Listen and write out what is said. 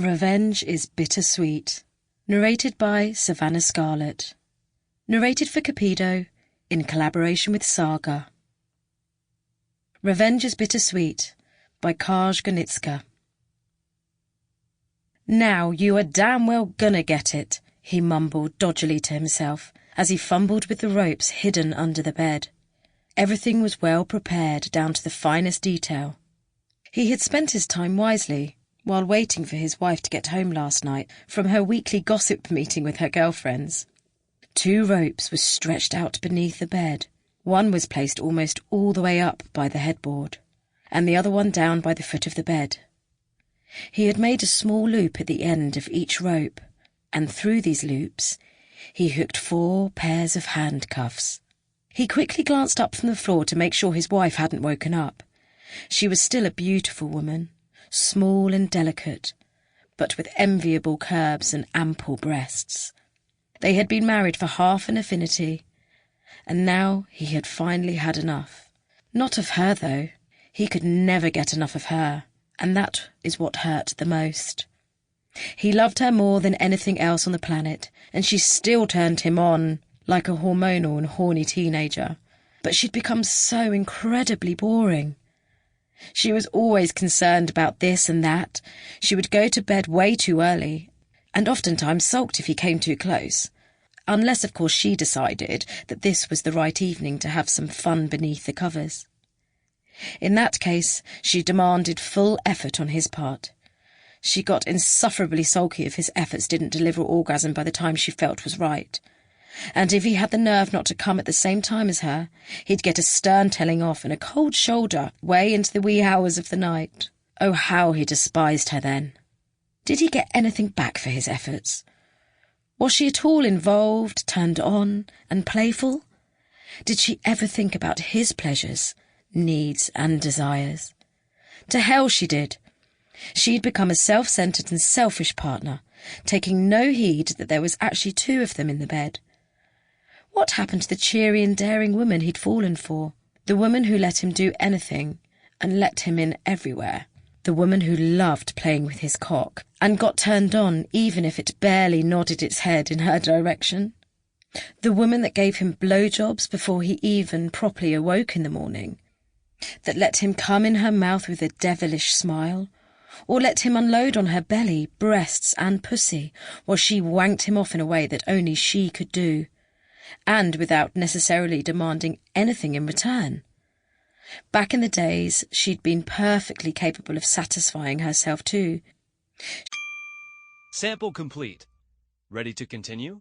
Revenge is Bittersweet. Narrated by Savanna Scarlett. Narrated for Cupido in collaboration with SAGA. Revenge is Bittersweet by Kaj Gornitzka. "Now you are damn well gonna get it," he mumbled dodgily to himself as he fumbled with the ropes hidden under the bed. Everything was well prepared down to the finest detail. He had spent his time wisely while waiting for his wife to get home last night from her weekly gossip meeting with her girlfriends. 2 ropes were stretched out beneath the bed. One was placed almost all the way up by the headboard, and the other one down by the foot of the bed. He had made a small loop at the end of each rope, and through these loops he hooked 4 pairs of handcuffs. He quickly glanced up from the floor to make sure his wife hadn't woken up. She was still a beautiful woman, small and delicate, but with enviable curves and ample breasts. They had been married for half an affinity, and now he had finally had enough. Not of her, though. He could never get enough of her, and that is what hurt the most. He loved her more than anything else on the planet, and she still turned him on like a hormonal and horny teenager. But she'd become so incredibly boring. She was always concerned about this and that. She would go to bed way too early, and oftentimes sulked if he came too close. Unless, of course, she decided that this was the right evening to have some fun beneath the covers. In that case, she demanded full effort on his part. She got insufferably sulky if his efforts didn't deliver orgasm by the time she felt was right. And if he had the nerve not to come at the same time as her, he'd get a stern telling off and a cold shoulder way into the wee hours of the night. Oh, how he despised her then. Did he get anything back for his efforts? Was she at all involved, turned on, and playful? Did she ever think about his pleasures, needs, and desires? To hell she did. She'd become a self-centred and selfish partner, taking no heed that there was actually 2 of them in the bed. What happened to the cheery and daring woman he'd fallen for? The woman who let him do anything and let him in everywhere. The woman who loved playing with his cock and got turned on even if it barely nodded its head in her direction. The woman that gave him blowjobs before he even properly awoke in the morning. That let him come in her mouth with a devilish smile, or let him unload on her belly, breasts and pussy while she wanked him off in a way that only she could do, and without necessarily demanding anything in return. Back in the days, she'd been perfectly capable of satisfying herself too. Sample complete. Ready to continue?